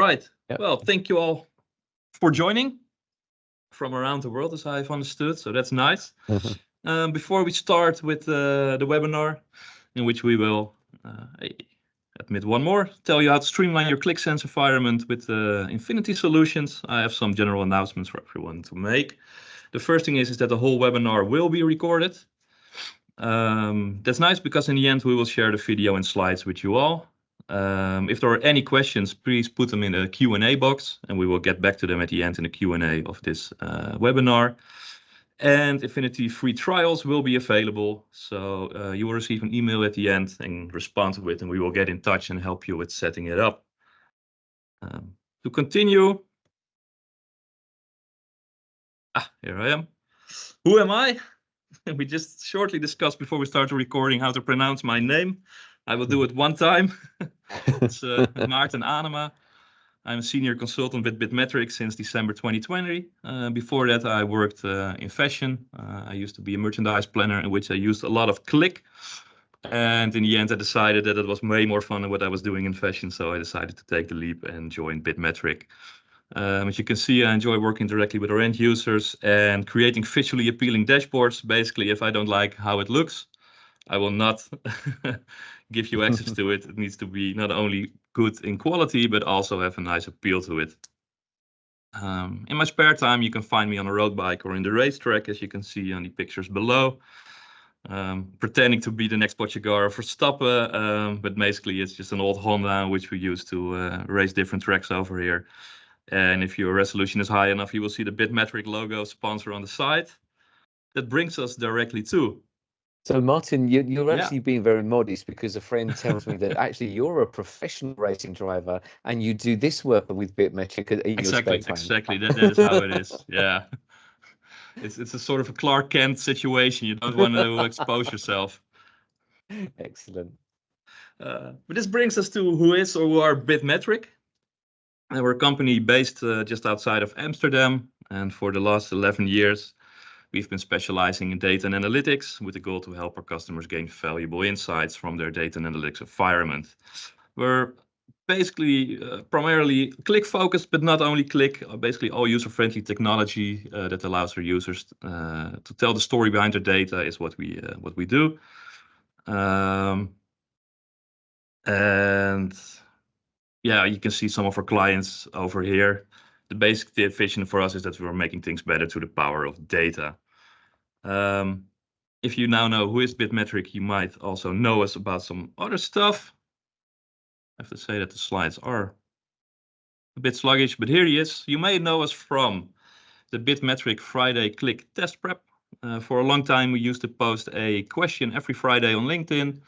right. Yep. Well, thank you all for joining from around the world, as I've understood. So that's nice. Before we start with the webinar, in which we will admit one more, tell you how to streamline your Qlik Sense environment with Inphinity solutions, I have some general announcements for everyone to make. The first thing is that the whole webinar will be recorded. That's nice because in the end we will share the video and slides with you all. If there are any questions, please put them in the Q&A box and we will get back to them at the end in the Q&A of this webinar. And Inphinity free trials will be available. So you will receive an email at the end and respond to it, and we will get in touch and help you with setting it up. To continue, here I am. Who am I? We just shortly discussed before we started recording how to pronounce my name. I will do it one time. It's Maarten Anema. I'm a senior consultant with Bitmetric since December 2020. Before that, I worked in fashion. I used to be a merchandise planner in which I used a lot of Qlik. And in the end, I decided that it was way more fun than what I was doing in fashion. So I decided to take the leap and join Bitmetric. As you can see, I enjoy working directly with our end users and creating visually appealing dashboards. Basically, if I don't like how it looks, I will not give you access to it. It needs to be not only good in quality, but also have a nice appeal to it. In my spare time, you can find me on a road bike or in the racetrack, as you can see on the pictures below. Pretending to be the next Pogacar or Verstappen, but basically it's just an old Honda which we use to race different tracks over here. And if your resolution is high enough, you will see the Bitmetric logo sponsor on the side. That brings us directly to. So Martin, you're actually being very modest, because a friend tells me that actually you're a professional racing driver and you do this work with Bitmetric in your spare time. Exactly. That is how it is. Yeah. It's a sort of a Clark Kent situation. You don't want to expose yourself. Excellent. But this brings us to who is or who are Bitmetric. And we're a company based just outside of Amsterdam. And for the last 11 years, we've been specializing in data and analytics with the goal to help our customers gain valuable insights from their data and analytics environment. We're basically primarily Qlik focused, but not only Qlik, basically all user-friendly technology that allows our users to tell the story behind their data is what we do. And yeah, you can see some of our clients over here. The basic vision for us is that we're making things better through the power of data. If you now know who is Bitmetric, you might also know us about some other stuff. I have to say that the slides are a bit sluggish, but here he is. You may know us from the Bitmetric Friday Qlik test prep. For a long time, we used to post a question every Friday on LinkedIn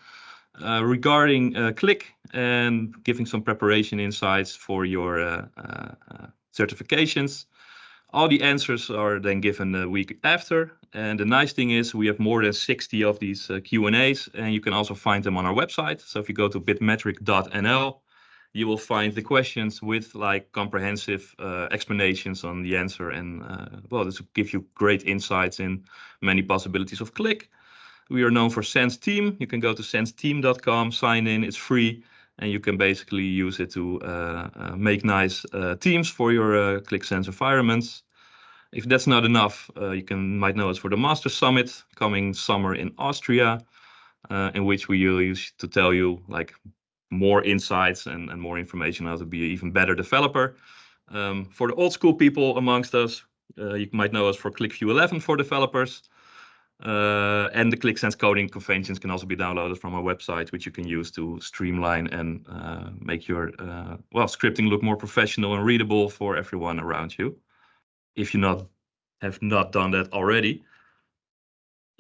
regarding Qlik and giving some preparation insights for your certifications. All the answers are then given a week after. And the nice thing is we have more than 60 of these Q&As, and you can also find them on our website. So if you go to bitmetric.nl, you will find the questions with like comprehensive explanations on the answer. And well, this will give you great insights in many possibilities of Qlik. We are known for Sense Team. You can go to senseteam.com, sign in, it's free. And you can basically use it to make nice teams for your Qlik Sense environments. If that's not enough, you might know us for the Master Summit coming summer in Austria, in which we use to tell you like more insights and more information how to be an even better developer. For the old school people amongst us, you might know us for QlikView 11 for developers. And the Qlik Sense coding conventions can also be downloaded from our website, which you can use to streamline and make your scripting look more professional and readable for everyone around you, if you have not done that already.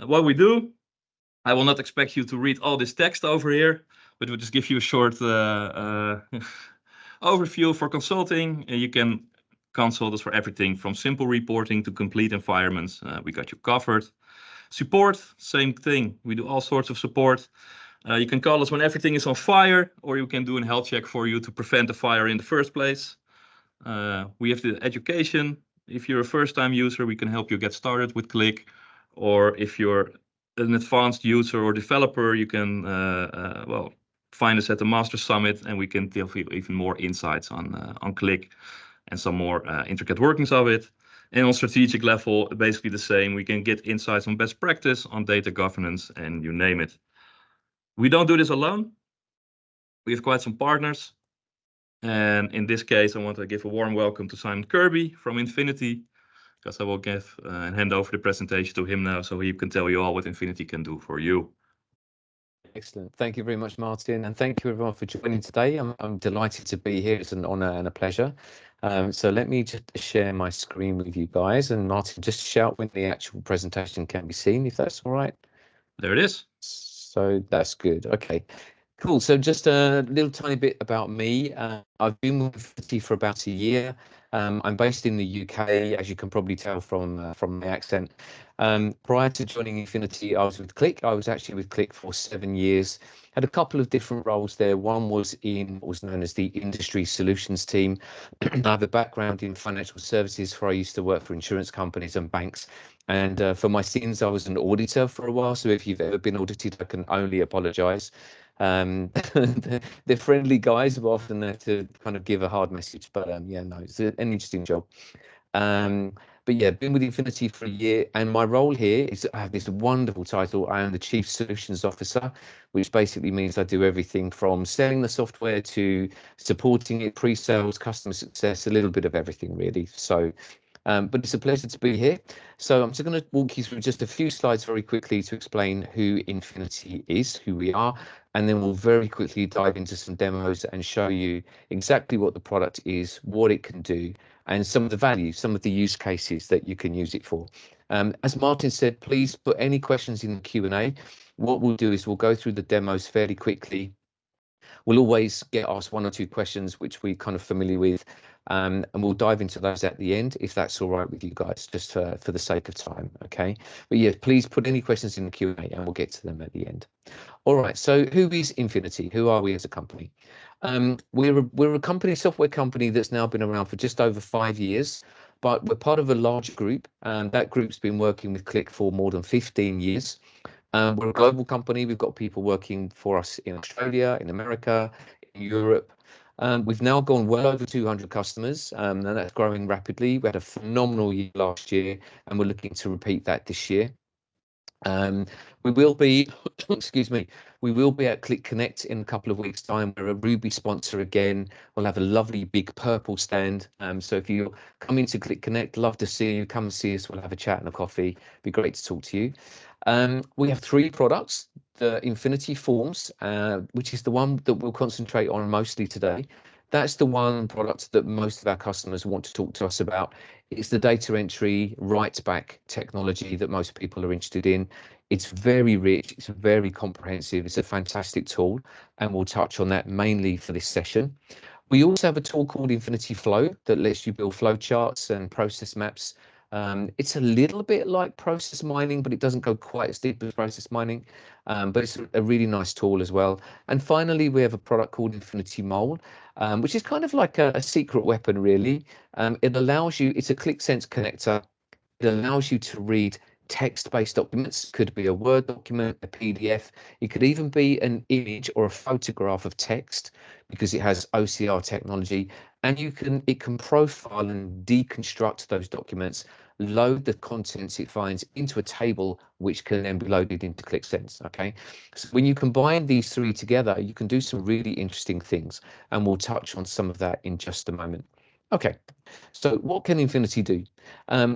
What we do, I will not expect you to read all this text over here, but we'll just give you a short overview for consulting. You can consult us for everything from simple reporting to complete environments. We got you covered. Support, same thing. We do all sorts of support. You can call us when everything is on fire, or you can do a health check for you to prevent the fire in the first place. We have the education. If you're a first-time user, we can help you get started with Qlik. Or if you're an advanced user or developer, you can find us at the Master Summit, and we can give you even more insights on Qlik and some more intricate workings of it. And on strategic level, basically the same. We can get insights on best practice, on data governance, and you name it. We don't do this alone. We have quite some partners. And in this case, I want to give a warm welcome to Simon Kirby from Inphinity, because I will give and hand over the presentation to him now, so he can tell you all what Inphinity can do for you. Excellent. Thank you very much, Martin. And thank you everyone for joining today. I'm delighted to be here. It's an honor and a pleasure. So let me just share my screen with you guys. And Martin, just shout when the actual presentation can be seen, if that's all right. There it is. So that's good. Okay. Cool. So just a little tiny bit about me. I've been with Inphinity for about a year. I'm based in the UK, as you can probably tell from my accent. Prior to joining Inphinity, I was with Qlik. I was actually with Qlik for 7 years. Had a couple of different roles there. One was in what was known as the industry solutions team. I have a background in financial services, where I used to work for insurance companies and banks. And for my sins, I was an auditor for a while. So if you've ever been audited, I can only apologize. They're friendly guys, but often have to kind of give a hard message. But yeah, no, it's an interesting job. But yeah, been with Inphinity for a year, and my role here is I have this wonderful title. I am the Chief Solutions Officer, which basically means I do everything from selling the software to supporting it, pre-sales, customer success, a little bit of everything really. So but it's a pleasure to be here. So I'm just going to walk you through just a few slides very quickly to explain who Inphinity is, who we are, and then we'll very quickly dive into some demos and show you exactly what the product is, what it can do, and some of the values, some of the use cases that you can use it for. As Martin said, please put any questions in the Q&A. What we'll do is we'll go through the demos fairly quickly. We'll always get asked 1 or 2 questions, which we're kind of familiar with, and we'll dive into those at the end, if that's all right with you guys, just for the sake of time, okay? But yeah, please put any questions in the Q&A and we'll get to them at the end. All right, so who is Inphinity? Who are we as a company? We're a company, software company that's now been around for just over 5 years, but we're part of a large group, and that group's been working with Qlik for more than 15 years. We're a global company. We've got people working for us in Australia, in America, in Europe. We've now gone well over 200 customers, and that's growing rapidly. We had a phenomenal year last year, and we're looking to repeat that this year. We will be, excuse me, we will be at Qlik Connect in a couple of weeks' time. We're a Ruby sponsor again. We'll have a lovely big purple stand. So if you come into Qlik Connect, love to see you. Come and see us. We'll have a chat and a coffee. Be great to talk to you. We have 3 products. The Inphinity Forms, which is the one that we'll concentrate on mostly today. That's the one product that most of our customers want to talk to us about. It's the data entry write back technology that most people are interested in. It's very rich, it's very comprehensive, it's a fantastic tool, and we'll touch on that mainly for this session. We also have a tool called Infinity Flow that lets you build flow charts and process maps. It's a little bit like process mining, but it doesn't go quite as deep as process mining, but it's a really nice tool as well. And finally, we have a product called Infinity Mole, which is kind of like a secret weapon, really. It allows you, it's a ClickSense connector. It allows you to read text-based documents. Could be a Word document, a PDF. It could even be an image or a photograph of text, because it has OCR technology, and it can profile and deconstruct those documents, load the contents it finds into a table, which can then be loaded into ClickSense. Okay, so when you combine these 3 together, you can do some really interesting things, and we'll touch on some of that in just a moment. Okay, so what can Inphinity do?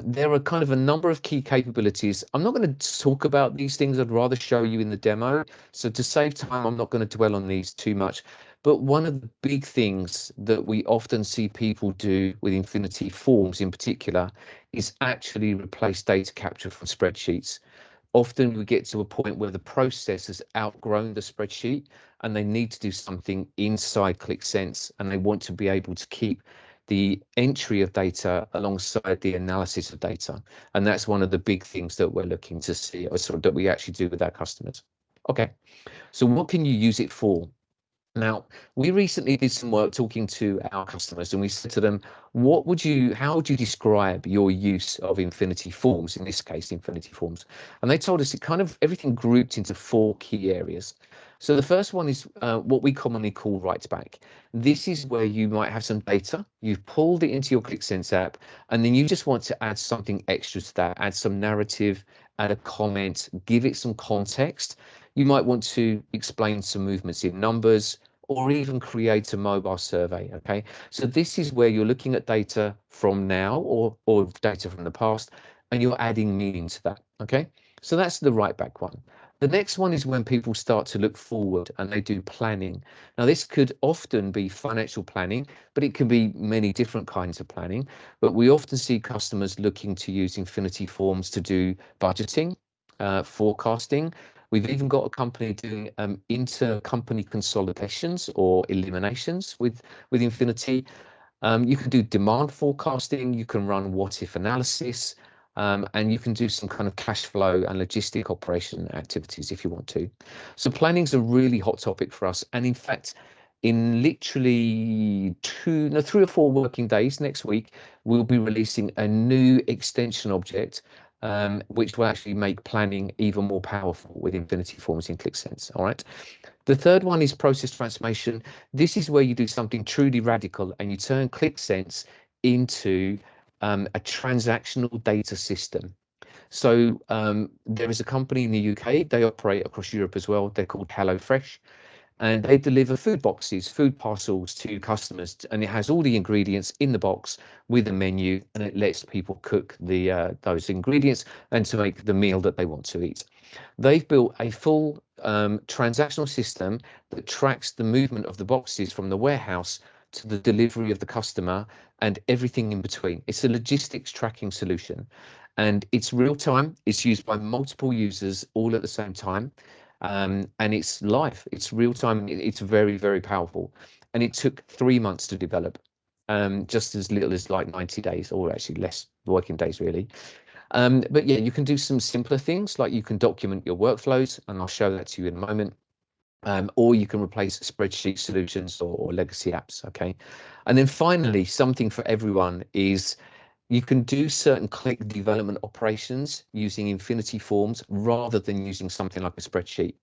There are kind of a number of key capabilities. I'm not going to talk about these things. I'd rather show you in the demo. So to save time, I'm not going to dwell on these too much. But one of the big things that we often see people do with Infinity Forms in particular is actually replace data capture from spreadsheets. Often we get to a point where the process has outgrown the spreadsheet and they need to do something inside ClickSense, and they want to be able to keep the entry of data alongside the analysis of data. And that's one of the big things that we're looking to see, or sort of that we actually do with our customers. Okay, so what can you use it for? Now, we recently did some work talking to our customers, and we said to them, how would you describe your use of Infinity Forms, in this case, Infinity Forms? And they told us it kind of everything grouped into 4 key areas. So the first one is what we commonly call write back. This is where you might have some data, you've pulled it into your QlikSense app, and then you just want to add something extra to that, add some narrative, add a comment, give it some context. You might want to explain some movements in numbers, or even create a mobile survey, okay? So this is where you're looking at data from now or data from the past, and you're adding meaning to that, okay? So that's the write back one. The next one is when people start to look forward and they do planning. Now, this could often be financial planning, but it can be many different kinds of planning. But we often see customers looking to use Infinity forms to do budgeting, forecasting. We've even got a company doing intercompany consolidations or eliminations with Infinity. You can do demand forecasting, you can run what-if analysis, and you can do some kind of cash flow and logistic operation activities if you want to. So planning is a really hot topic for us. And in fact, in literally 3 or 4 working days next week, we'll be releasing a new extension object, which will actually make planning even more powerful with Infinity Forms in QlikSense. All right. The third one is process transformation. This is where you do something truly radical and you turn QlikSense into a transactional data system. So there is a company in the UK, they operate across Europe as well. They're called HelloFresh, and they deliver food boxes, food parcels to customers, and it has all the ingredients in the box with a menu, and it lets people cook those ingredients and to make the meal that they want to eat. They've built a full transactional system that tracks the movement of the boxes from the warehouse to the delivery of the customer and everything in between. It's a logistics tracking solution, and it's real time. It's used by multiple users all at the same time, and it's live. It's real time. It's very, very powerful, and it took 3 months to develop, just as little as like 90 days, or actually less working days, really. But yeah, you can do some simpler things, like you can document your workflows, and I'll show that to you in a moment. Or you can replace spreadsheet solutions or legacy apps, okay? And then finally, something for everyone is you can do certain Qlik development operations using Infinity forms rather than using something like a spreadsheet.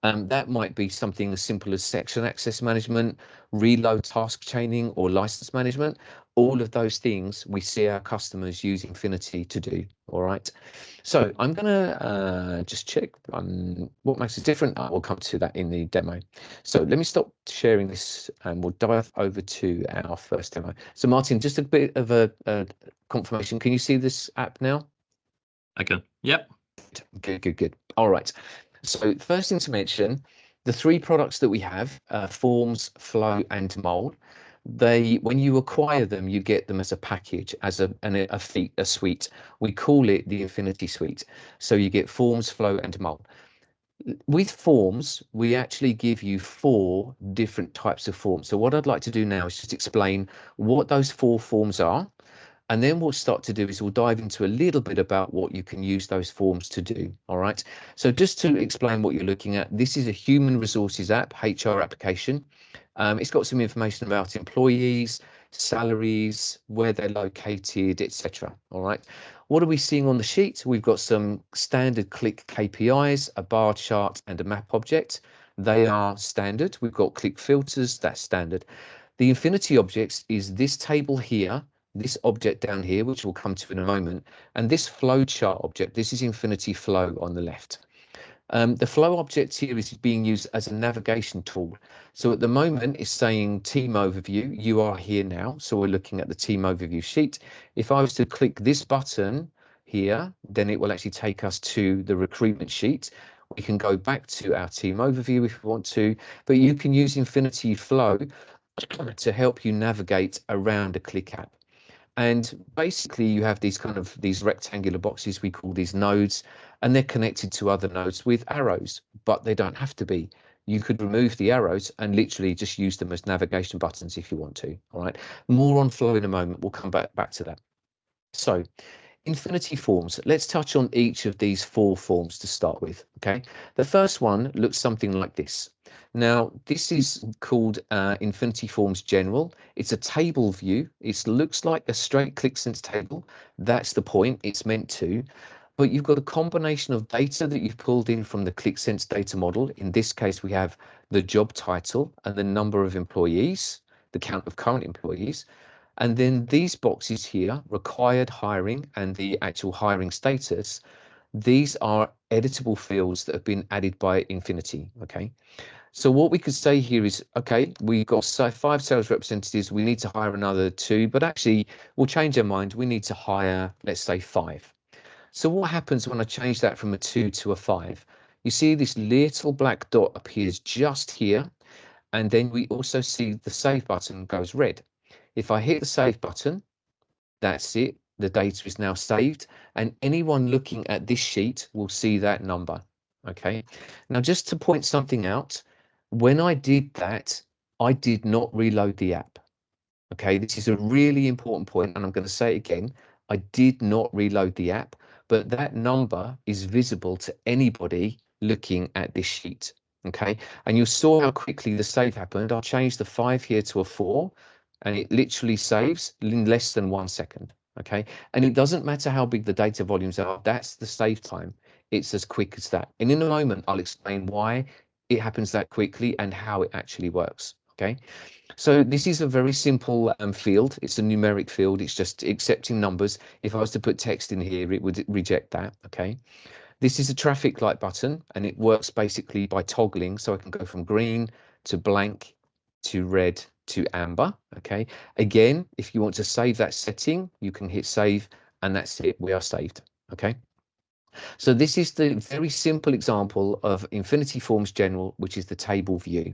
That might be something as simple as section access management, reload task chaining, or license management. All of those things we see our customers use Infinity to do, all right? So I'm going to just check what makes it different. I will come to that in the demo. So let me stop sharing this and we'll dive over to our first demo. So Martin, just a bit of a confirmation. Can you see this app now? I can. Yep. Good. All right. So first thing to mention, the 3 products that we have, Forms, Flow, and Mold. When you acquire them, you get them as a package, as a suite. We call it the Infinity Suite. So you get Forms, Flow, and Mold. With forms, we actually give you 4 different types of forms. So what I'd like to do now is just explain what those 4 forms are. And then we'll start to do is we'll dive into a little bit about what you can use those forms to do. All right. So just to explain what you're looking at, this is a human resources app, HR application. It's got some information about employees, salaries, where they're located, etc. All right. What are we seeing on the sheet? We've got some standard Qlik KPIs, a bar chart, and a map object. They are standard. We've got Qlik filters, that's standard. The Infinity objects is this table here, this object down here, which we'll come to in a moment, and this flow chart object. This is Infinity Flow on the left. The flow object here is being used as a navigation tool. So at the moment it's saying team overview. You are here now. So we're looking at the team overview sheet. If I was to click this button here, then it will actually take us to the recruitment sheet. We can go back to our team overview if we want to, but you can use Infinity Flow to help you navigate around a Qlik app. And basically you have these rectangular boxes, we call these nodes, and they're connected to other nodes with arrows, but they don't have to be. You could remove the arrows and literally just use them as navigation buttons if you want to. All right. More on flow in a moment. We'll come back to that. So Infinity forms. Let's touch on each of these 4 forms to start with. Okay. The first one looks something like this. Now, this is called Infinity Forms General. It's a table view. It looks like a straight QlikSense table. That's the point. It's meant to. but you've got a combination of data that you've pulled in from the Qlik Sense data model. In this case, we have the job title and the number of employees, the count of current employees. And then these boxes here, required hiring and the actual hiring status, these are editable fields that have been added by Inphinity, okay? So what we could say here is, okay, we've got 5 sales representatives, we need to hire another 2, but actually we'll change our mind, we need to hire, let's say 5. So what happens when I change that from a 2 to a 5? You see this little black dot appears just here, and then we also see the save button goes red. If I hit the save button, that's it. The data is now saved, and anyone looking at this sheet will see that number. Okay. Now, just to point something out, when I did that, I did not reload the app. Okay, this is a really important point, and I'm going to say it again. I did not reload the app, but that number is visible to anybody looking at this sheet. Okay, and you saw how quickly the save happened. I'll change the 5 here to a 4, and it literally saves in less than 1 second. Okay, and it doesn't matter how big the data volumes are, that's the save time. It's as quick as that. And in a moment, I'll explain why it happens that quickly and how it actually works. Okay. So this is a very simple field. It's a numeric field. It's just accepting numbers. If I was to put text in here, it would reject that. Okay. This is a traffic light button, and it works basically by toggling. So I can go from green to blank to red to amber. Okay. Again, if you want to save that setting, you can hit save, and that's it. We are saved. Okay. So this is the very simple example of Infinity Forms General, which is the table view.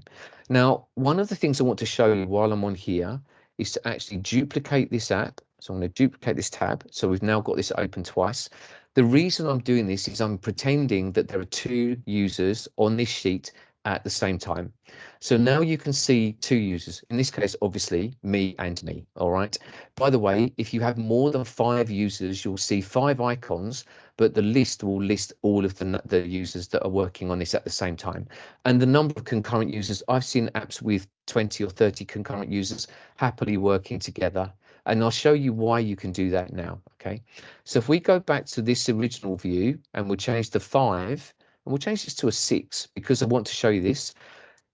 Now, one of the things I want to show you while I'm on here is to actually duplicate this app. So I'm going to duplicate this tab. So we've now got this open twice. The reason I'm doing this is I'm pretending that there are 2 users on this sheet at the same time. So now you can see 2 users, in this case, obviously me and me. All right. By the way, if you have more than 5 users, you'll see 5 icons, but the list will list all of the users that are working on this at the same time. And the number of concurrent users, I've seen apps with 20 or 30 concurrent users happily working together. And I'll show you why you can do that now. Okay. So if we go back to this original view and we'll change the 5, and we'll change this to a 6 because I want to show you this.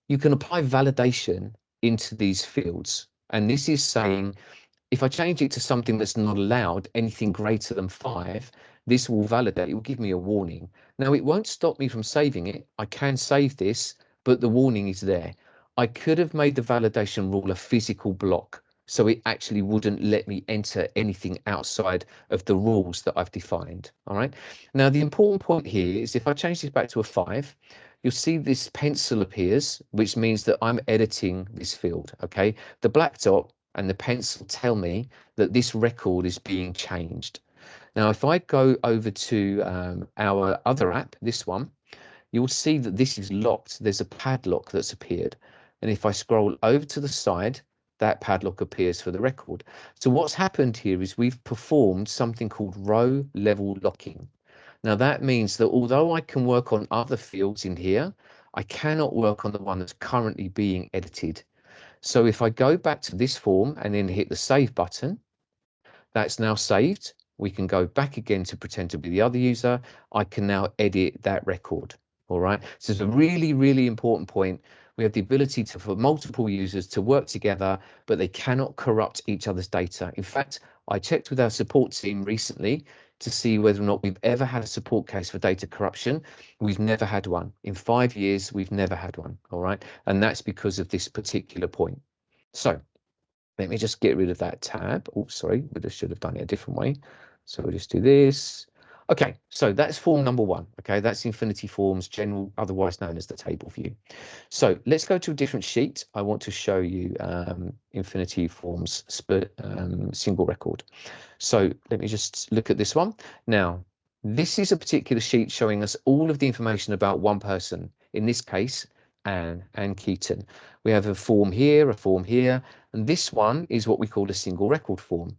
You can apply validation into these fields. And this is saying, if I change it to something that's not allowed, anything greater than 5, this will validate, it will give me a warning. Now, it won't stop me from saving it. I can save this, but the warning is there. I could have made the validation rule a physical block, so it actually wouldn't let me enter anything outside of the rules that I've defined. All right. Now, the important point here is if I change this back to a 5, you'll see this pencil appears, which means that I'm editing this field. Okay. The black dot and the pencil tell me that this record is being changed. Now, if I go over to our other app, this one, you'll see that this is locked. There's a padlock that's appeared. And if I scroll over to the side, that padlock appears for the record. So what's happened here is we've performed something called row level locking. Now, that means that although I can work on other fields in here, I cannot work on the one that's currently being edited. So if I go back to this form and then hit the save button, that's now saved. We can go back again to pretend to be the other user. I can now edit that record. All right. So it's a really, really important point. We have the ability for multiple users to work together, but they cannot corrupt each other's data. In fact, I checked with our support team recently to see whether or not we've ever had a support case for data corruption. We've never had one. In 5 years, we've never had one. All right. And that's because of this particular point. So let me just get rid of that tab. Oh, sorry, we just should have done it a different way. So we'll just do this. Okay, so that's form number 1. Okay, that's Infinity Forms General, otherwise known as the table view. So let's go to a different sheet. I want to show you Infinity Forms single record. So let me just look at this one. Now, this is a particular sheet showing us all of the information about one person. In this case, Anne Keaton. We have a form here, and this one is what we call a single record form.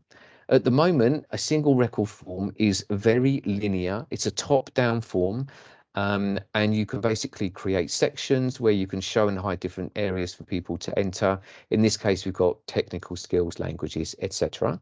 At the moment, a single record form is very linear. It's a top-down form, and you can basically create sections where you can show and hide different areas for people to enter. In this case, we've got technical skills, languages, etc.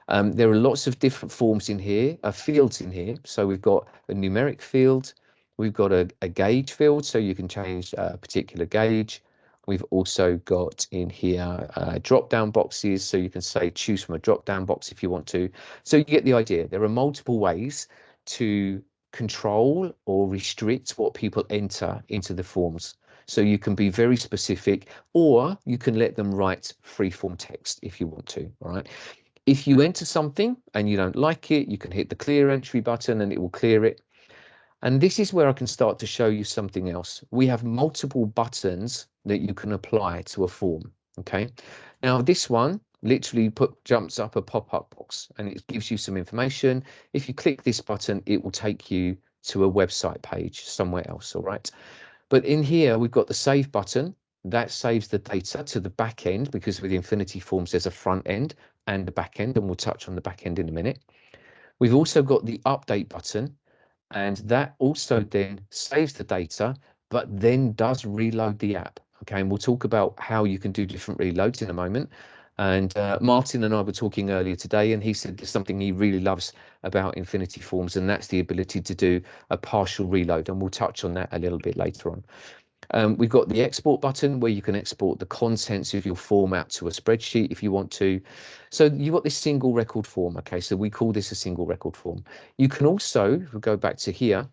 There are lots of different forms in here, fields in here. So we've got a numeric field, we've got a gauge field, so you can change a particular gauge. We've also got in here drop-down boxes, so you can say choose from a drop-down box if you want to. So you get the idea. There are multiple ways to control or restrict what people enter into the forms. So you can be very specific, or you can let them write free-form text if you want to, all right? If you enter something and you don't like it, you can hit the clear entry button and it will clear it. And this is where I can start to show you something else. We have multiple buttons that you can apply to a form, okay? Now this one literally jumps up a pop-up box and it gives you some information. If you click this button, it will take you to a website page somewhere else, all right? But in here, we've got the save button. That saves the data to the back end, because with Infinity Forms, there's a front end and a back end, and we'll touch on the back end in a minute. We've also got the update button, and that also then saves the data, but then does reload the app. Okay, and we'll talk about how you can do different reloads in a moment. And Martin and I were talking earlier today, and he said there's something he really loves about Infinity Forms, and that's the ability to do a partial reload. And we'll touch on that a little bit later on. We've got the export button where you can export the contents of your form out to a spreadsheet if you want to. So you've got this single record form. Okay, so we call this a single record form. You can also, if we go back to here,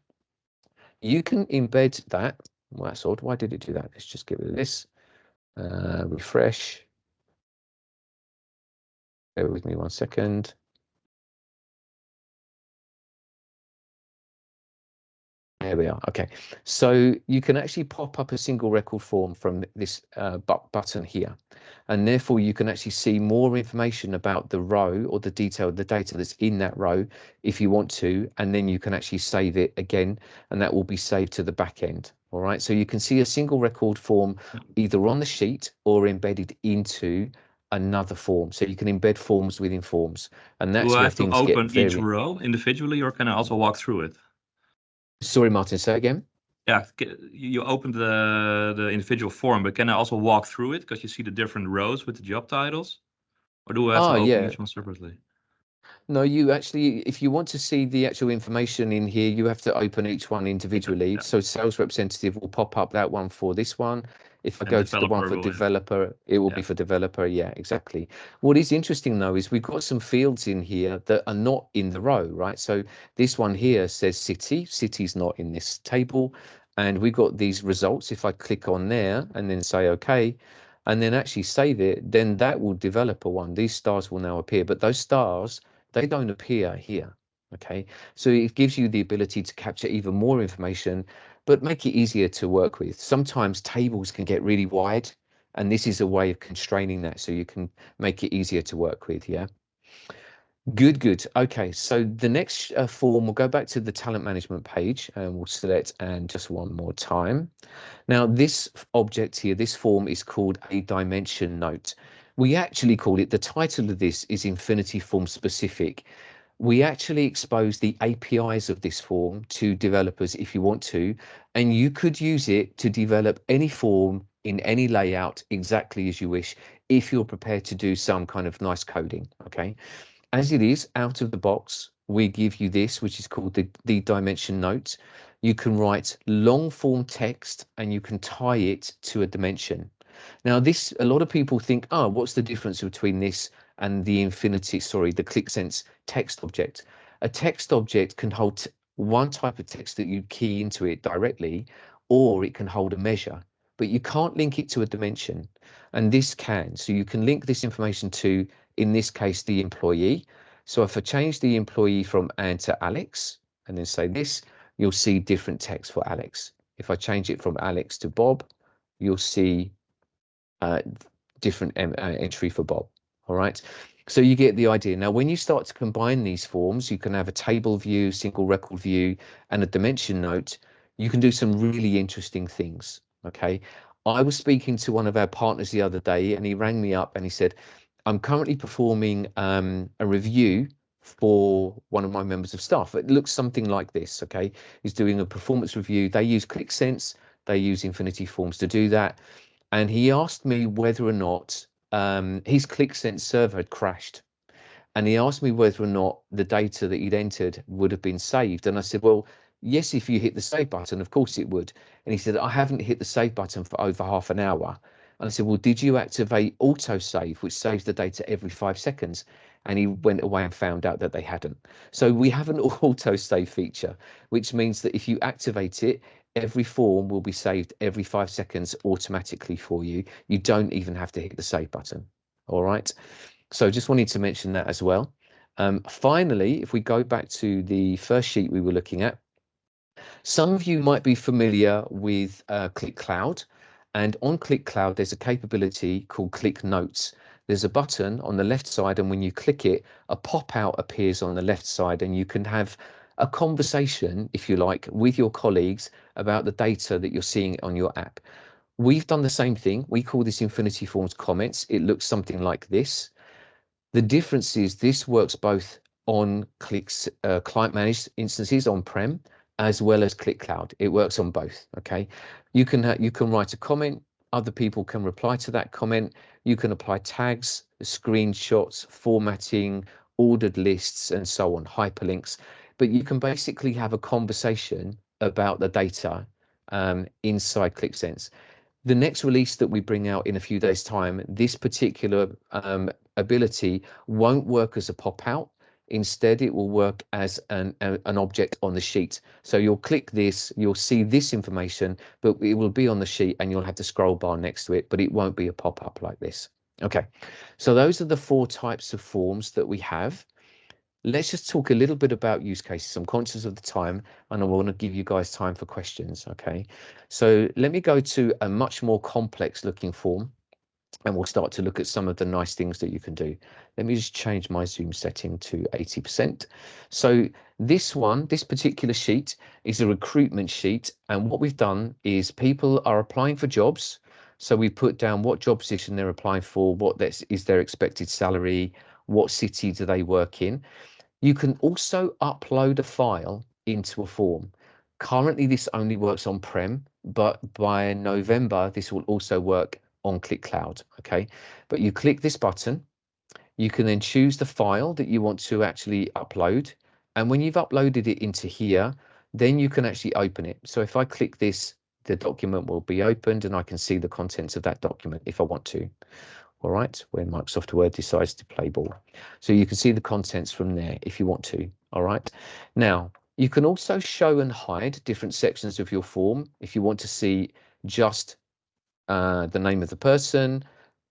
you can embed that. Well, that's odd. Why did it do that? Let's just get rid of this. Refresh. Bear with me 1 second. There we are. Okay, so you can actually pop up a single record form from this button here, and therefore you can actually see more information about the row or the detail, the data that's in that row if you want to, and then you can actually save it again, and that will be saved to the back end. All right, so you can see a single record form either on the sheet or embedded into another form. So you can embed forms within forms, and that's Do I where have to things get open each very... row individually, or can I also walk through it? Sorry, Martin, say again. Yeah, you opened the individual form, but can I also walk through it because you see the different rows with the job titles? Or do I have to open Yeah. each one separately? No, you actually, if you want to see the actual information in here, you have to open each one individually. Yeah. So sales representative will pop up that one for this one. If I And go to the one developer for will have, developer, it will be yeah. for developer. Yeah, exactly. What is interesting though is we've got some fields in here that are not in the row, right? So this one here says city. City's not in this table. And we've got these results. If I click on there and then say okay, and then actually save it, then that will develop a one. These stars will now appear, but those stars, they don't appear here. Okay, so it gives you the ability to capture even more information, but make it easier to work with. Sometimes tables can get really wide, and this is a way of constraining that so you can make it easier to work with. Yeah. Good, good. Okay, so the next form, we'll go back to the talent management page and we'll select and just one more time. Now, this object here, this form is called a dimension note. We actually call it, the title of this is Infinity Form Specific. We actually expose the APIs of this form to developers if you want to, and you could use it to develop any form in any layout exactly as you wish, if you're prepared to do some kind of nice coding, okay? As it is, out of the box, we give you this, which is called the dimension note. You can write long form text and you can tie it to a dimension. Now, this, a lot of people think, oh, what's the difference between this and the the Qlik text object? A text object can hold one type of text that you key into it directly, or it can hold a measure, but you can't link it to a dimension. And this can. So you can link this information to, in this case, the employee. So if I change the employee from Anne to Alex, and then say this, you'll see different text for Alex. If I change it from Alex to Bob, you'll see different entry for Bob. All right. So you get the idea. Now, when you start to combine these forms, you can have a table view, single record view, and a dimension note. You can do some really interesting things. Okay. I was speaking to one of our partners the other day, and he rang me up and he said, I'm currently performing a review for one of my members of staff. It looks something like this. Okay. He's doing a performance review. They use Qlik. They use Infinity Forms to do that. And he asked me whether or not his Qlik server had crashed. And he asked me whether or not the data that he'd entered would have been saved. And I said, well, yes, if you hit the save button, of course it would. And he said, I haven't hit the save button for over half an hour. And I said, well, did you activate autosave, which saves the data every 5 seconds? And he went away and found out that they hadn't. So we have an autosave feature, which means that if you activate it, every form will be saved every 5 seconds automatically for you. You don't even have to hit the save button. All right. So just wanted to mention that as well. Finally, if we go back to the first sheet we were looking at, some of you might be familiar with Qlik Cloud. And on Qlik Cloud, there's a capability called Qlik Notes. There's a button on the left side, and when you click it, a pop-out appears on the left side, and you can have a conversation, if you like, with your colleagues about the data that you're seeing on your app. We've done the same thing. We call this Infinity Forms comments. It looks something like this. The difference is this works both on Qlik's client-managed instances on-prem as well as Qlik Cloud. It works on both. Okay, you can write a comment. Other people can reply to that comment. You can apply tags, screenshots, formatting, ordered lists, and so on, hyperlinks. But you can basically have a conversation about the data inside QlikSense. The next release that we bring out in a few days' time, this particular ability won't work as a pop-out. Instead, it will work as an object on the sheet. So you'll click this, you'll see this information, but it will be on the sheet and you'll have the scroll bar next to it, but it won't be a pop-up like this. Okay, so those are the 4 types of forms that we have. Let's just talk a little bit about use cases. I'm conscious of the time and I want to give you guys time for questions. Okay, so let me go to a much more complex looking form and we'll start to look at some of the nice things that you can do. Let me just change my zoom setting to 80%. So this particular sheet is a recruitment sheet. And what we've done is people are applying for jobs. So we put down what job position they're applying for, what is their expected salary, what city do they work in. You can also upload a file into a form. Currently, this only works on-prem, but by November, this will also work on Qlik Cloud, okay? But you click this button, you can then choose the file that you want to actually upload. And when you've uploaded it into here, then you can actually open it. So if I click this, the document will be opened and I can see the contents of that document if I want to. All right, when Microsoft Word decides to play ball. So you can see the contents from there if you want to. All right. Now, you can also show and hide different sections of your form if you want to see just the name of the person.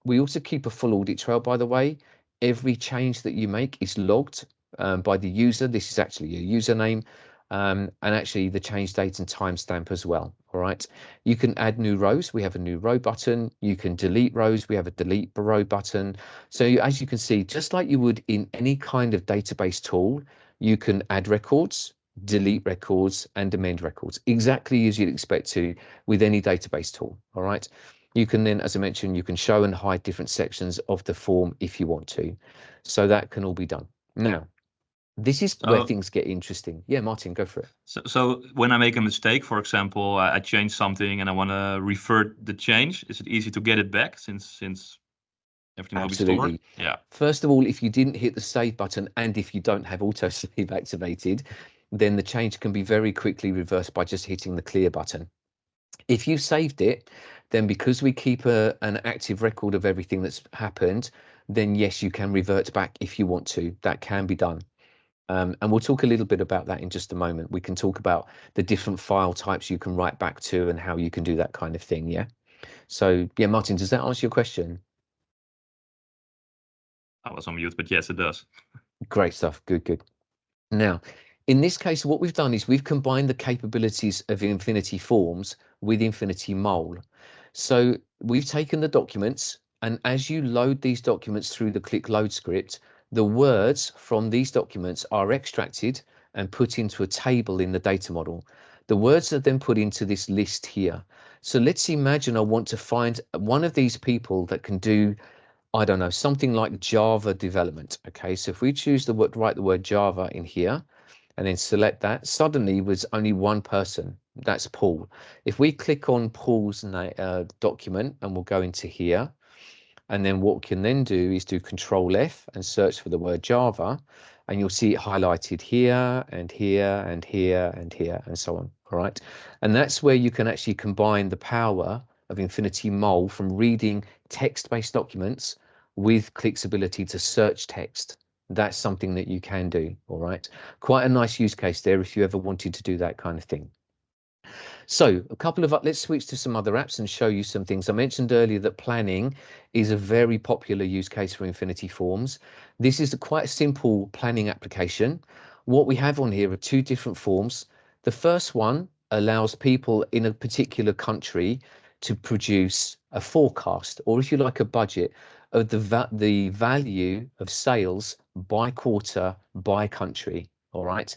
We also keep a full audit trail, by the way. Every change that you make is logged by the user. This is actually a username. And actually the change date and timestamp as well. All right. You can add new rows. We have a new row button. You can delete rows. We have a delete row button. So as you can see, just like you would in any kind of database tool, you can add records, delete records, and amend records, exactly as you'd expect to with any database tool. All right. You can then, as I mentioned, you can show and hide different sections of the form if you want to. So that can all be done. Now, this is where things get interesting. Yeah, Martin, go for it. So when I make a mistake, for example, I change something and I want to revert the change, is it easy to get it back since everything will be stored? Yeah. First of all, if you didn't hit the save button and if you don't have autosave activated, then the change can be very quickly reversed by just hitting the clear button. If you saved it, then because we keep an active record of everything that's happened, then yes, you can revert back if you want to. That can be done. And we'll talk a little bit about that in just a moment. We can talk about the different file types you can write back to and how you can do that kind of thing. Yeah. So yeah, Martin, does that answer your question? I was on mute, but yes, it does. Great stuff. Good, good. Now, in this case, what we've done is we've combined the capabilities of Infinity Forms with Infinity Mole. So we've taken the documents, and as you load these documents through the Qlik load script, the words from these documents are extracted and put into a table in the data model. The words are then put into this list here. So let's imagine I want to find one of these people that can do, I don't know, something like Java development. Okay, so if we choose write the word Java in here and then select that, suddenly there's only one person. That's Paul. If we click on Paul's document and we'll go into here, And then what we can then do is do Control F and search for the word Java, and you'll see it highlighted here and here and here and here and so on. All right. And that's where you can actually combine the power of Infinity Mole from reading text-based documents with Qlik's ability to search text. That's something that you can do. All right. Quite a nice use case there if you ever wanted to do that kind of thing. So a couple of, let's switch to some other apps and show you some things. I mentioned earlier that planning is a very popular use case for Infinity Forms. This is quite a simple planning application. What we have on here are two different forms. The first one allows people in a particular country to produce a forecast, or if you like, a budget of the value of sales by quarter, by country. All right.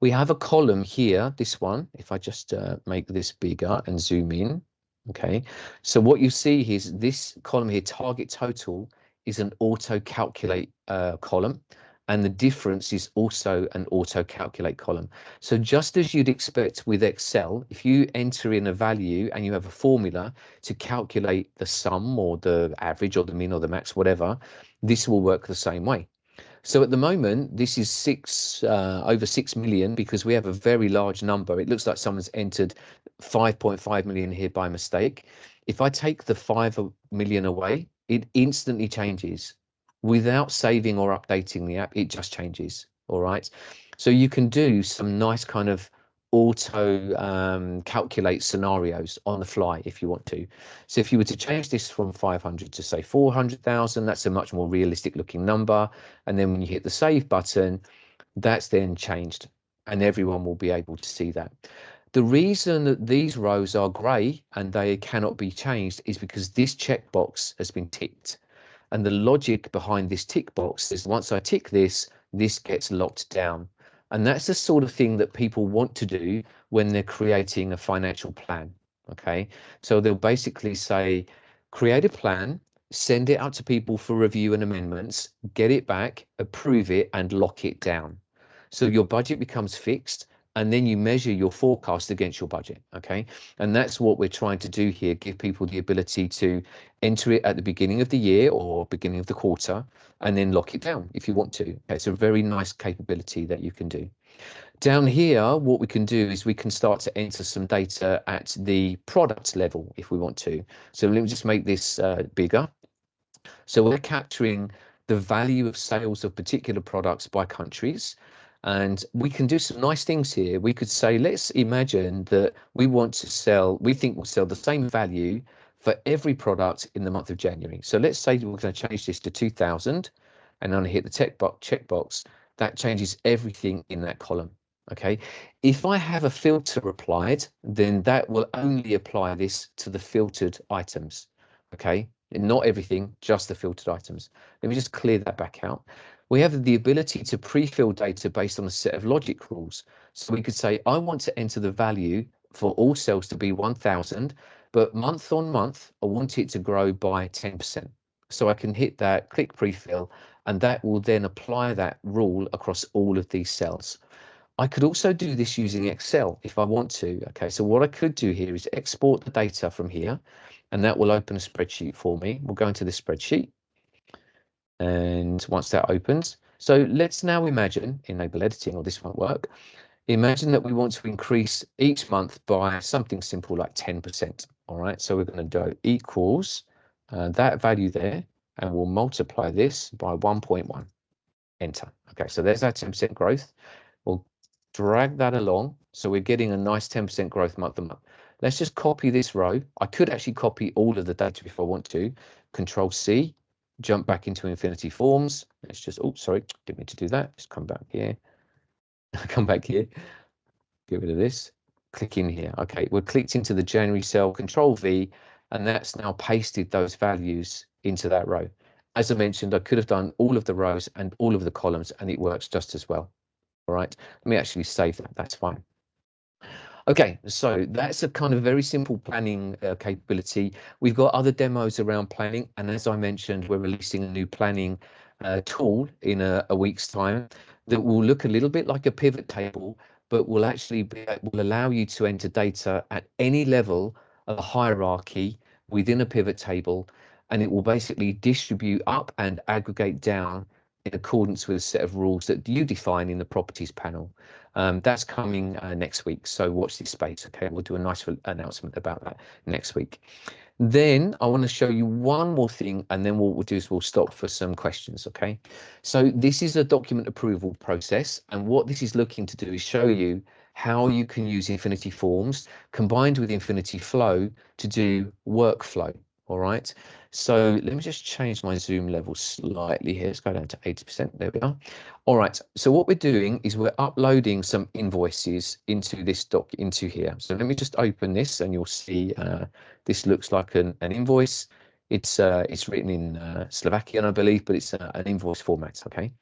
We have a column here, this one, if I just make this bigger and zoom in, okay. So what you see here is this column here, target total, is an auto calculate column, and the difference is also an auto calculate column. So just as you'd expect with Excel, if you enter in a value and you have a formula to calculate the sum or the average or the min or the max, whatever, this will work the same way. So at the moment, this is over 6 million because we have a very large number. It looks like someone's entered 5.5 million here by mistake. If I take the 5 million away, it instantly changes without saving or updating the app. It just changes. All right. So you can do some nice kind of auto calculate scenarios on the fly if you want to. So if you were to change this from 500 to say 400,000, that's a much more realistic looking number. And then when you hit the save button, that's then changed and everyone will be able to see that. The reason that these rows are grey and they cannot be changed is because this checkbox has been ticked. And the logic behind this tick box is once I tick this, this gets locked down. And that's the sort of thing that people want to do when they're creating a financial plan. Okay, so they'll basically say, create a plan, send it out to people for review and amendments, get it back, approve it, and lock it down. So your budget becomes fixed, and then you measure your forecast against your budget. Okay, and that's what we're trying to do here, give people the ability to enter it at the beginning of the year or beginning of the quarter, and then lock it down if you want to. Okay, it's a very nice capability that you can do. Down here, what we can do is we can start to enter some data at the product level if we want to. So let me just make this bigger. So we're capturing the value of sales of particular products by countries. And we can do some nice things here. We could say, let's imagine that we want to sell, we think we'll sell the same value for every product in the month of January. So let's say we're going to change this to 2000 and then hit the checkbox. That changes everything in that column. Okay. If I have a filter applied, then that will only apply this to the filtered items. Okay. Not everything, just the filtered items. Let me just clear that back out. We have the ability to pre-fill data based on a set of logic rules. So we could say, I want to enter the value for all cells to be 1000, but month on month, I want it to grow by 10%. So I can hit that, click pre-fill, and that will then apply that rule across all of these cells. I could also do this using Excel if I want to. Okay, so what I could do here is export the data from here, and that will open a spreadsheet for me. We'll go into this spreadsheet. And once that opens, so let's now imagine, enable editing, or this won't work. Imagine that we want to increase each month by something simple like 10%. All right, so we're going to do equals that value there, and we'll multiply this by 1.1. Enter. Okay, so there's our 10% growth. We'll drag that along. So we're getting a nice 10% growth month to month. Let's just copy this row. I could actually copy all of the data if I want to. Control C, jump back into Infinity Forms. Let's just, oh, sorry, didn't mean to do that. Just come back here. Come back here. Get rid of this. Click in here. Okay, we're clicked into the January cell, Control V, and that's now pasted those values into that row. As I mentioned, I could have done all of the rows and all of the columns, and it works just as well. All right, let me actually save that. That's fine. Okay, so that's a kind of very simple planning capability. We've got other demos around planning, and as I mentioned, we're releasing a new planning tool in a week's time that will look a little bit like a pivot table, but will actually will allow you to enter data at any level of a hierarchy within a pivot table. and it will basically distribute up and aggregate down in accordance with a set of rules that you define in the properties panel. That's coming next week, so watch this space. Okay, we'll do a nice announcement about that next week. Then I want to show you one more thing, and then what we'll do is we'll stop for some questions. Okay, so this is a document approval process, and what this is looking to do is show you how you can use Infinity Forms combined with Infinity Flow to do workflow. All right, so let me just change my zoom level slightly here. Let's go down to 80%. There we are. All right, so what we're doing is we're uploading some invoices into this into here. So let me just open this, and you'll see this looks like an invoice. It's written in Slovakian, I believe, but it's an invoice format. Okay.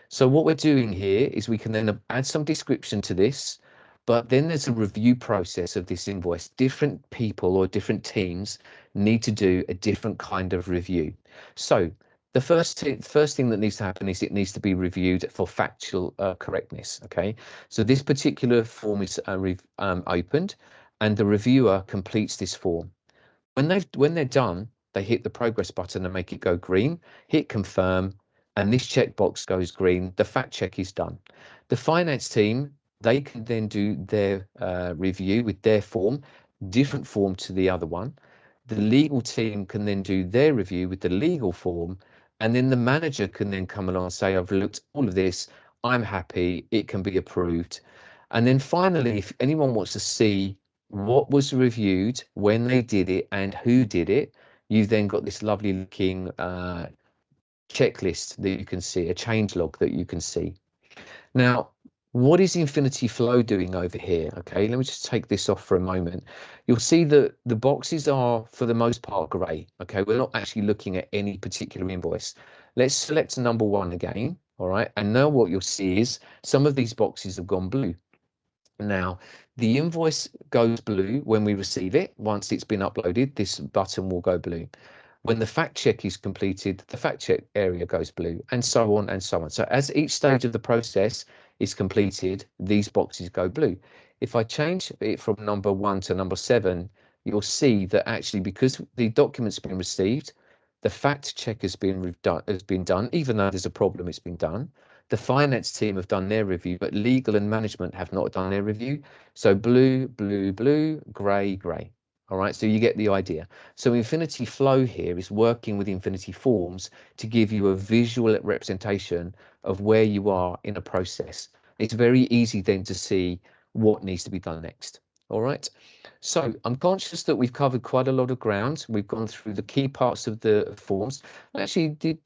So what we're doing here is we can then add some description to this, but then there's a review process of this invoice. Different people or different teams need to do a different kind of review. So the first thing that needs to happen is it needs to be reviewed for factual correctness. Okay, so this particular form is opened, and the reviewer completes this form. When they're done, they hit the progress button and make it go green, hit confirm, and this checkbox goes green. The fact check is done. The finance team, they can then do their review with their form, different form to the other one. The legal team can then do their review with the legal form, and then the manager can then come along and say, I've looked at all of this, I'm happy, it can be approved. And then finally, if anyone wants to see what was reviewed, when they did it, and who did it, you've then got this lovely looking checklist that you can see, a change log that you can see. Now, what is Infinity Flow doing over here? Okay, let me just take this off for a moment. You'll see that the boxes are, for the most part, grey. Okay, we're not actually looking at any particular invoice. Let's select number 1 again. All right, and now what you'll see is some of these boxes have gone blue. Now, the invoice goes blue when we receive it. Once it's been uploaded, this button will go blue. When the fact check is completed, the fact check area goes blue, and so on and so on. So as each stage of the process is completed, these boxes go blue. If I change it from number 1 to number 7, you'll see that actually, because the document's been received, the fact check has been done, even though there's a problem, it's been done. The finance team have done their review, but legal and management have not done their review. So blue, blue, blue, grey, grey. All right, so you get the idea. So Infinity Flow here is working with Infinity Forms to give you a visual representation of where you are in a process. It's very easy then to see what needs to be done next. All right, so I'm conscious that we've covered quite a lot of ground. We've gone through the key parts of the forms. I actually did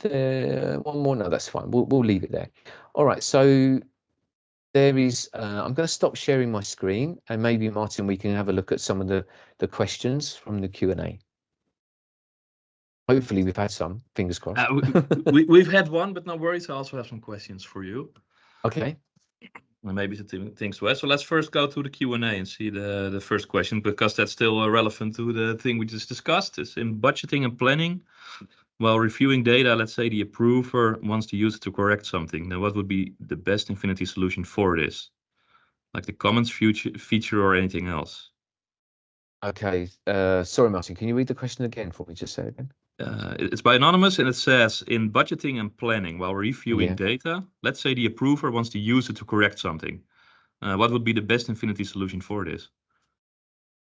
one more. No, that's fine. We'll leave it there. All right, so there is, I'm going to stop sharing my screen, and maybe, Martin, we can have a look at some of the questions from the Q&A. Hopefully we've had some, fingers crossed. We've had one, but no worries. I also have some questions for you. Okay. And maybe some things to add. So let's first go to the Q&A and see the first question, because that's still relevant to the thing we just discussed. It's in budgeting and planning. While reviewing data, let's say the approver wants to use it to correct something. Then what would be the best Infinity solution for this? Like the comments feature or anything else? Okay. Sorry, Martin, can you read the question again for me? Just say it again. It's by Anonymous, and it says, in budgeting and planning, while reviewing data, let's say the approver wants to use it to correct something. What would be the best Infinity solution for this?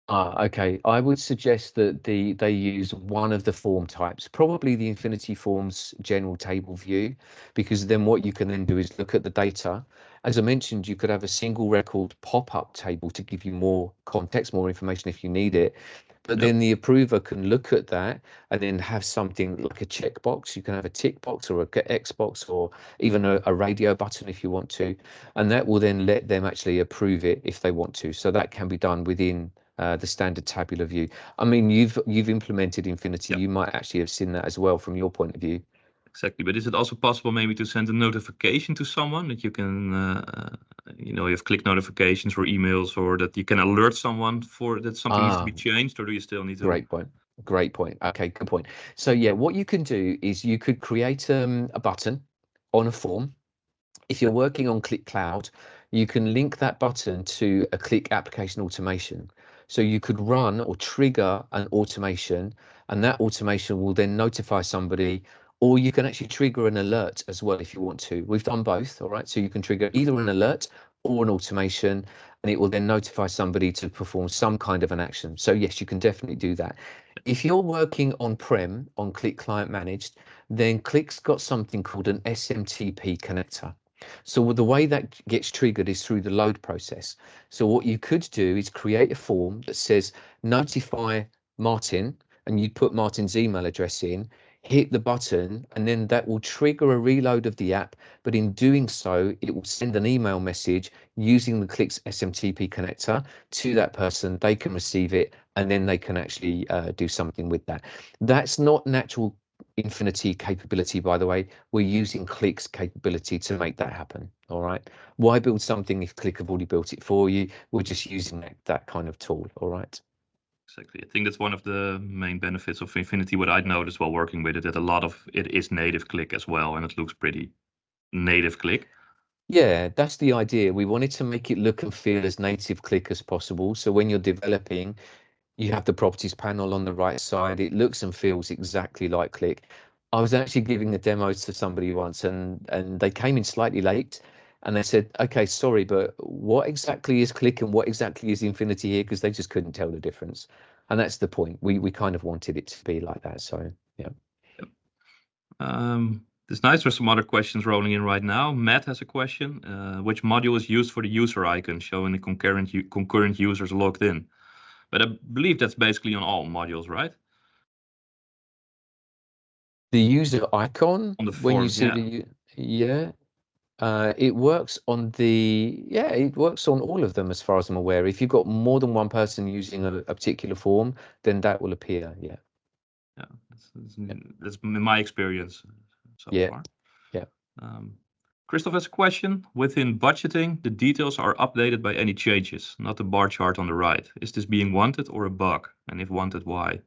Okay. I would suggest that they use one of the form types, probably the Infinity Forms general table view, because then what you can then do is look at the data. As I mentioned, you could have a single record pop-up table to give you more context, more information if you need it. But then the approver can look at that and then have something like a checkbox. You can have a tick box or a X box, or even a radio button if you want to. And that will then let them actually approve it if they want to. So that can be done within the standard tabular view. I mean, you've implemented Infinity. You might actually have seen that as well from your point of view. Exactly, but is it also possible maybe to send a notification to someone that you can, you have Qlik notifications or emails, or that you can alert someone for that something needs to be changed, or do you still need to? Great point. Great point. Okay, good point. So yeah, what you can do is you could create a button on a form. If you're working on Qlik Cloud, you can link that button to a Qlik application automation. So you could run or trigger an automation and that automation will then notify somebody, or you can actually trigger an alert as well if you want to. We've done both, all right? So you can trigger either an alert or an automation, and it will then notify somebody to perform some kind of an action. So yes, you can definitely do that. If you're working on-prem, on Qlik Client Managed, then Qlik's got something called an SMTP connector. So the way that gets triggered is through the load process. So what you could do is create a form that says notify Martin, and you'd put Martin's email address in, hit the button, and then that will trigger a reload of the app. But in doing so, it will send an email message using the Qlik's SMTP connector to that person. They can receive it, and then they can actually do something with that. That's not natural Infinity capability, by the way. We're using Qlik's capability to make that happen. All right. Why build something if Qlik have already built it for you? We're just using that kind of tool. All right. Exactly. I think that's one of the main benefits of Infinity. What I'd noticed while working with it, that a lot of it is native Qlik as well, and it looks pretty native Qlik. Yeah, that's the idea. We wanted to make it look and feel as native Qlik as possible. So when you're developing, you have the properties panel on the right side. It looks and feels exactly like Qlik. I was actually giving a demo to somebody once, and they came in slightly late, and they said, "Okay, sorry, but what exactly is Qlik and what exactly is Infinity here?" Because they just couldn't tell the difference, and that's the point. We kind of wanted it to be like that. So yeah. It's nice. There's some other questions rolling in right now. Matt has a question. Which module is used for the user icon showing the concurrent users logged in? But I believe that's basically on all modules, right? The user icon On the when you form, see yeah. the yeah. It works on it works on all of them as far as I'm aware. If you've got more than one person using a particular form, then that will appear. Yeah. Yeah, that's, Yeah. that's in my experience so Yeah. far. Yeah. Christoph has a question. Within budgeting, the details are updated by any changes, not the bar chart on the right. Is this being wanted or a bug? And if wanted, why?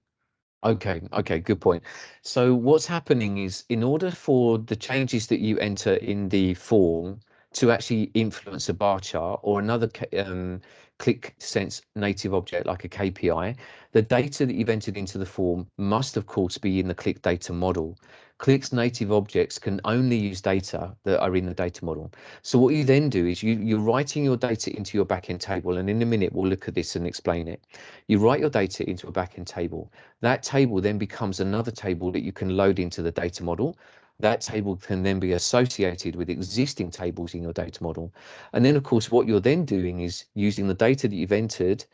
Okay, good point. So what's happening is in order for the changes that you enter in the form to actually influence a bar chart or another Qlik Sense native object like a KPI, the data that you've entered into the form must of course be in the Qlik data model. Qlik's native objects can only use data that are in the data model. So what you then do is you're writing your data into your backend table, and in a minute we'll look at this and explain it. You write your data into a backend table. That table then becomes another table that you can load into the data model. That table can then be associated with existing tables in your data model. And then, of course, what you're then doing is using the data that you've entered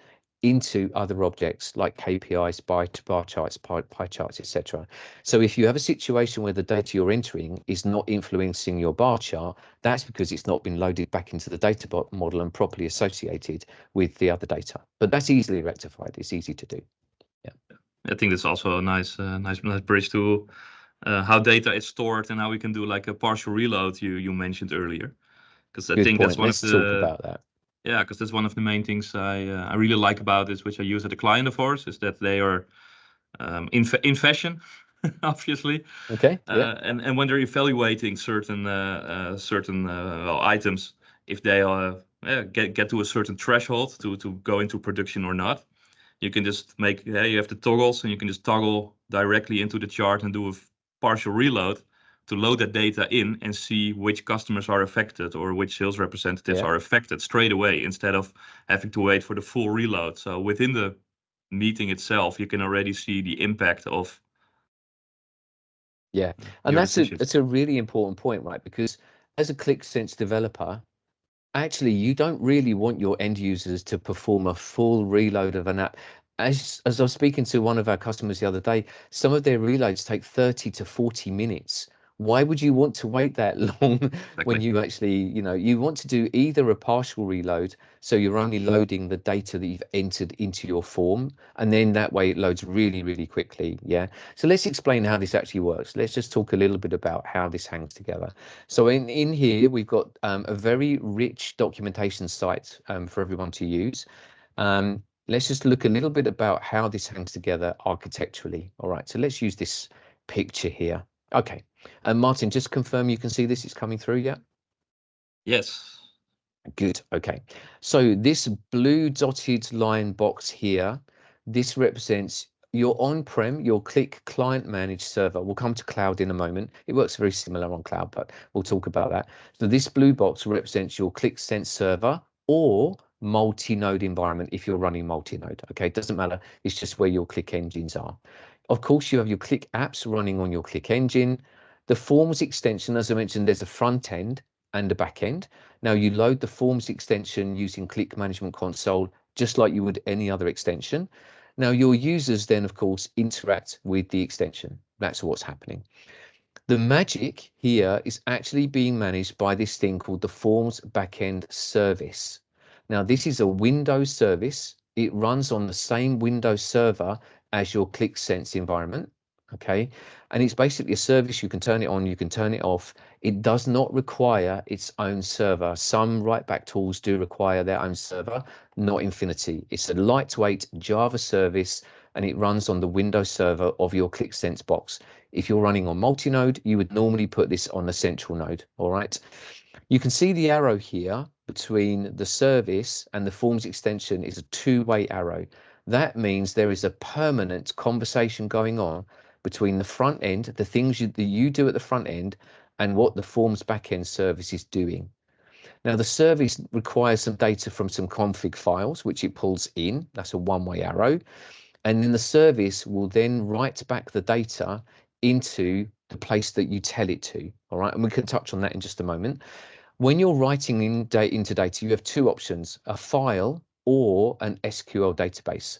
into other objects like KPIs, bar charts, pie charts, etc. So if you have a situation where the data you're entering is not influencing your bar chart, that's because it's not been loaded back into the data model and properly associated with the other data. But that's easily rectified. It's easy to do. Yeah. I think that's also a nice bridge to how data is stored and how we can do like a partial reload you mentioned earlier. Because I Good think that's point. one of Let's talk the about that. yeah, because that's one of the main things I really like about this, which I use at a client of ours, is that they are in fashion, obviously, Okay. Yeah. and when they're evaluating certain well, items, if they get to a certain threshold to go into production or not, you can just make you have the toggles, and you can just toggle directly into the chart and do a partial reload to load that data in and see which customers are affected or which sales representatives Yeah. are affected straight away instead of having to wait for the full reload. So within the meeting itself, you can already see the impact of Yeah. And your decisions. that's a really important point, right? Because as a Qlik Sense developer, actually, you don't really want your end users to perform a full reload of an app. As I was speaking to one of our customers the other day, some of their reloads take 30 to 40 minutes. Why would you want to wait that long when Exactly. you actually, you want to do either a partial reload, so you're only loading the data that you've entered into your form, and then that way it loads really, really quickly. Yeah. So let's explain how this actually works. Let's just talk a little bit about how this hangs together. So in here, we've got a very rich documentation site for everyone to use. Let's just look a little bit about how this hangs together architecturally. All right, so let's use this picture here. Okay, and Martin, just confirm you can see this is coming through, yeah? Yes. Good, okay. So this blue dotted line box here, this represents your on-prem, your Qlik client managed server. We'll come to cloud in a moment. It works very similar on cloud, but we'll talk about that. So this blue box represents your Qlik Sense server or multi-node environment if you're running multi-node. Okay, it doesn't matter. It's just where your Qlik engines are. Of course, you have your Qlik apps running on your Qlik engine. The Forms extension, as I mentioned, there's a front end and a back end. Now you load the Forms extension using Qlik Management Console, just like you would any other extension. Now your users then, of course, interact with the extension. That's what's happening. The magic here is actually being managed by this thing called the Forms Backend Service. Now, this is a Windows service. It runs on the same Windows server as your Qlik Sense environment, okay? And it's basically a service. You can turn it on, you can turn it off. It does not require its own server. Some write-back tools do require their own server, not Infinity. It's a lightweight Java service, and it runs on the Windows server of your Qlik Sense box. If you're running on multi-node, you would normally put this on a central node, all right? You can see the arrow here between the service and the Forms extension is a two-way arrow. That means there is a permanent conversation going on between the front end, the things that you do at the front end, and what the Forms backend service is doing. Now, the service requires some data from some config files, which it pulls in. That's a one-way arrow. And then the service will then write back the data into the place that you tell it to. All right. And we can touch on that in just a moment. When you're writing into data, you have two options, a file or an SQL database.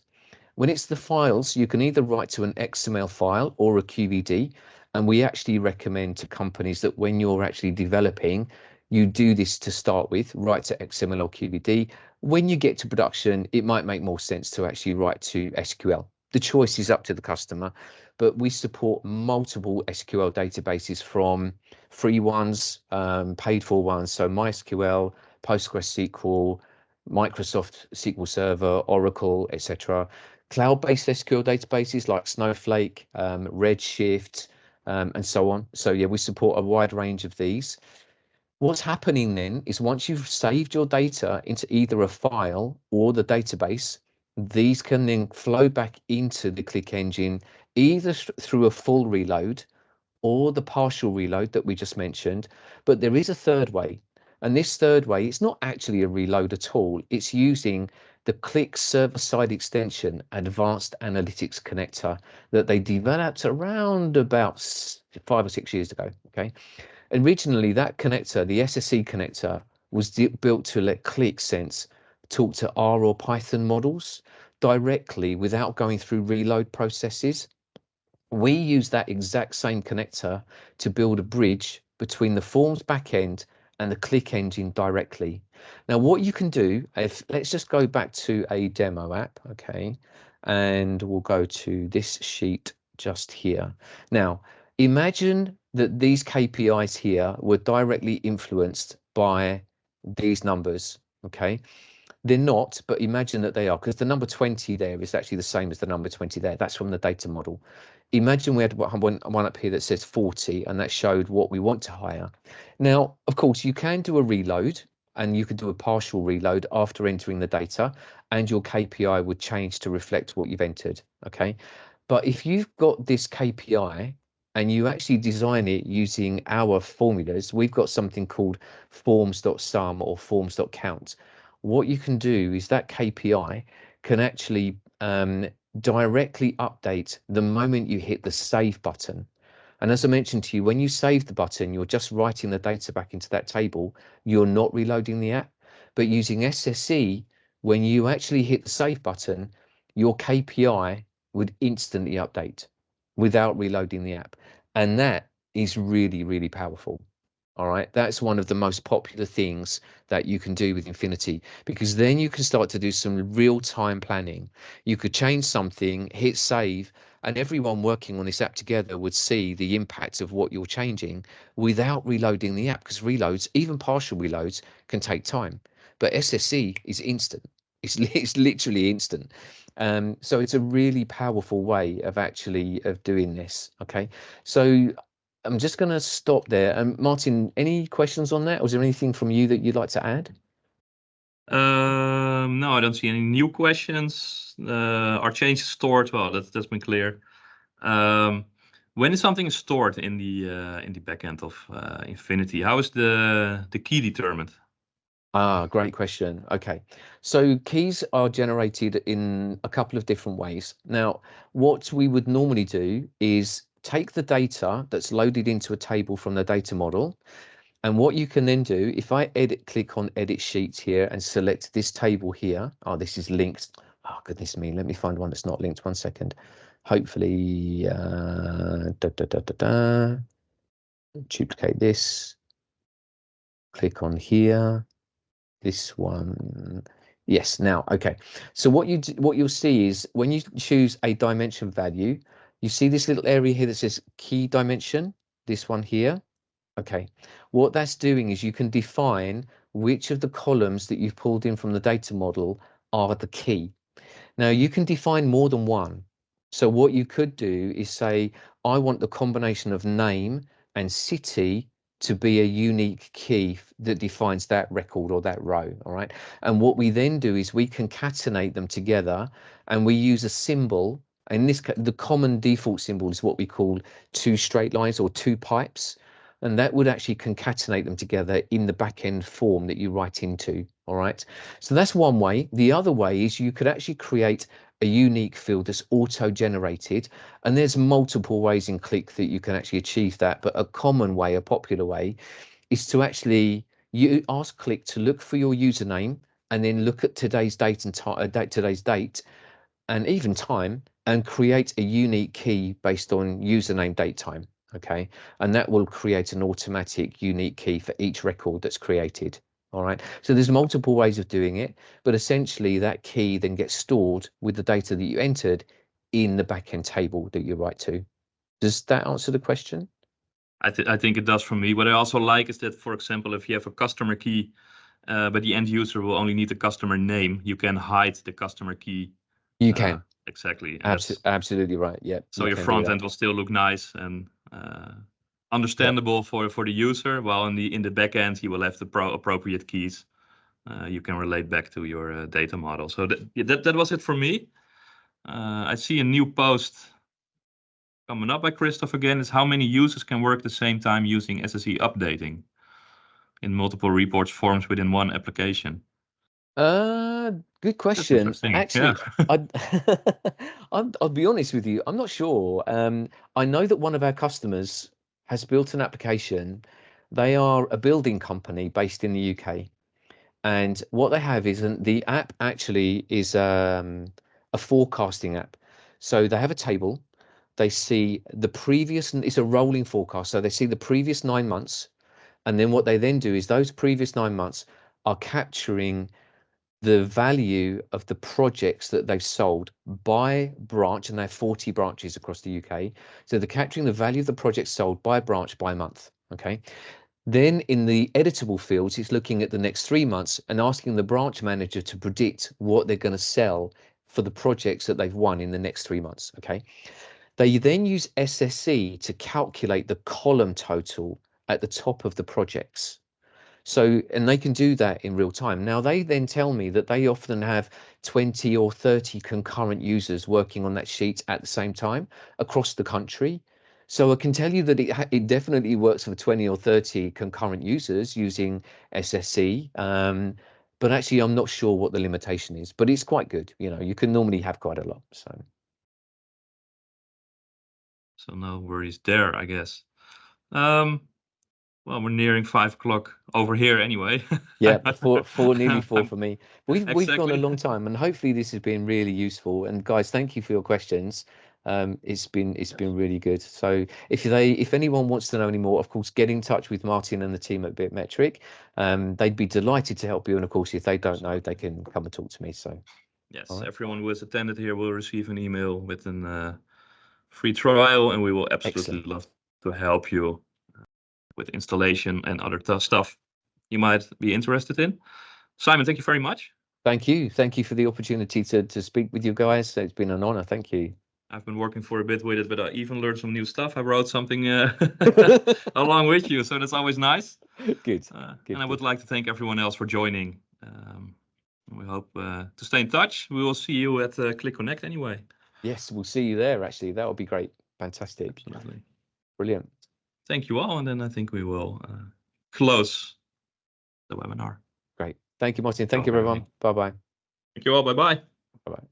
When it's the files, you can either write to an XML file or a QVD. And we actually recommend to companies that when you're actually developing, you do this to start with, write to XML or QVD. When you get to production, it might make more sense to actually write to SQL. The choice is up to the customer, but we support multiple SQL databases, from free ones, paid for ones. So MySQL, PostgreSQL, Microsoft SQL Server, Oracle, etc. Cloud-based SQL databases like Snowflake, Redshift, and so on. So yeah, we support a wide range of these. What's happening then is once you've saved your data into either a file or the database, these can then flow back into the Qlik engine, either through a full reload or the partial reload that we just mentioned. But there is a third way. And this third way, it's not actually a reload at all. It's using the Qlik server-side extension advanced analytics connector that they developed around about 5 or 6 years ago. Okay. Originally, that connector, the SSE connector, was built to let Qlik Sense talk to R or Python models directly without going through reload processes. We use that exact same connector to build a bridge between the Forms backend and the Qlik engine directly. Now, what you can do, let's just go back to a demo app, okay, and we'll go to this sheet just here. Now, imagine that these KPIs here were directly influenced by these numbers, okay? They're not, but imagine that they are, because the number 20 there is actually the same as the number 20 there. That's from the data model. Imagine we had one up here that says 40, and that showed what we want to hire. Now, of course, you can do a reload, and you could do a partial reload after entering the data, and your KPI would change to reflect what you've entered, okay? But if you've got this KPI and you actually design it using our formulas, we've got something called forms.sum or forms.count. What you can do is that KPI can actually directly update the moment you hit the save button. And as I mentioned to you, when you save the button, you're just writing the data back into that table. You're not reloading the app. But using SSE, when you actually hit the save button, your KPI would instantly update without reloading the app. And that is really, really powerful. All right, that's one of the most popular things that you can do with Infinity, because then you can start to do some real-time planning. You could change something, hit save, and everyone working on this app together would see the impact of what you're changing without reloading the app, because reloads, even partial reloads, can take time. But SSE is instant. It's literally instant. So it's a really powerful way of actually doing this. Okay, so I'm just going to stop there. Martin, any questions on that? Or is there anything from you that you'd like to add? No, I don't see any new questions. Are changes stored? Well, that's been clear. When is something stored in the backend of Infinity? How is the key determined? Great question. Okay. So keys are generated in a couple of different ways. Now, what we would normally do is take the data that's loaded into a table from the data model. And what you can then do, if I click on edit sheets here and select this table here. Oh, this is linked. Oh, goodness me. Let me find one that's not linked. 1 second. Hopefully, duplicate this. Click on here. This one. Yes. Now, okay. So what you'll see is when you choose a dimension value, you see this little area here that says key dimension. This one here. Okay. What that's doing is you can define which of the columns that you've pulled in from the data model are the key. Now you can define more than one. So what you could do is say, I want the combination of name and city to be a unique key that defines that record or that row. All right. And what we then do is we concatenate them together and we use a symbol. In this case, the common default symbol is what we call two straight lines or two pipes. And that would actually concatenate them together in the backend form that you write into. All right. So that's one way. The other way is you could actually create a unique field that's auto-generated. And there's multiple ways in Qlik that you can actually achieve that. But a common way, a popular way, is to actually you ask Qlik to look for your username and then look at today's date and today's date and even time and create a unique key based on username, date, time. Okay. And that will create an automatic unique key for each record that's created. All right. So there's multiple ways of doing it, but essentially that key then gets stored with the data that you entered in the backend table that you write to. Does that answer the question? I think it does for me. What I also like is that, for example, if you have a customer key, but the end user will only need the customer name, you can hide the customer key. You can. Exactly. And that's Absolutely right. Yeah. so you your can do front that. end will still look nice and understandable for the user, while in the back end you will have the appropriate keys. You can relate back to your data model. So that was it for me. I see a new post coming up by Christoph again. Is how many users can work at the same time using SSE updating in multiple reports forms within one application? Good That's question. interesting. Actually, Yeah. I'd, I'll be honest with you. I'm not sure. I know that one of our customers has built an application. They are a building company based in the UK, and what they have is the app actually is a forecasting app. So they have a table. They see the previous. It's a rolling forecast. So they see the previous 9 months, and then what they then do is those previous 9 months are capturing the value of the projects that they've sold by branch, and they have 40 branches across the UK. So they're capturing the value of the projects sold by branch by month. Okay. Then in the editable fields, it's looking at the next 3 months and asking the branch manager to predict what they're going to sell for the projects that they've won in the next 3 months. Okay. They then use SSE to calculate the column total at the top of the projects. So, and they can do that in real time. Now, they then tell me that they often have 20 or 30 concurrent users working on that sheet at the same time across the country. So I can tell you that it definitely works for 20 or 30 concurrent users using SSE. But actually, I'm not sure what the limitation is, but it's quite good. You know, you can normally have quite a lot. So no worries there, I guess. Well, we're nearing 5 o'clock over here anyway. Yeah, nearly four for me. We've gone a Exactly. long time, and hopefully this has been really useful. And guys, thank you for your questions. It's been really good. So if anyone wants to know any more, of course, get in touch with Martin and the team at Bitmetric. They'd be delighted to help you. And of course, if they don't know, they can come and talk to me. So Yes, all right, everyone who has attended here will receive an email with a free trial, and we will absolutely excellent. love to help you with installation and other stuff you might be interested in. Simon, thank you very much. Thank you for the opportunity to speak with you guys. It's been an honor. Thank you. I've been working for a bit with it, but I even learned some new stuff. I wrote something along with you, so that's always nice. Good, And I would good. like to thank everyone else for joining. We hope to stay in touch. We will see you at Qlik Connect anyway. Yes, we'll see you there. Actually, that would be great. Fantastic. Absolutely. Brilliant. Thank you all, and then I think we will close the webinar. Great. Thank you, Martin. Thank you, everyone. Bye-bye. Thank you all. Bye-bye. Bye-bye.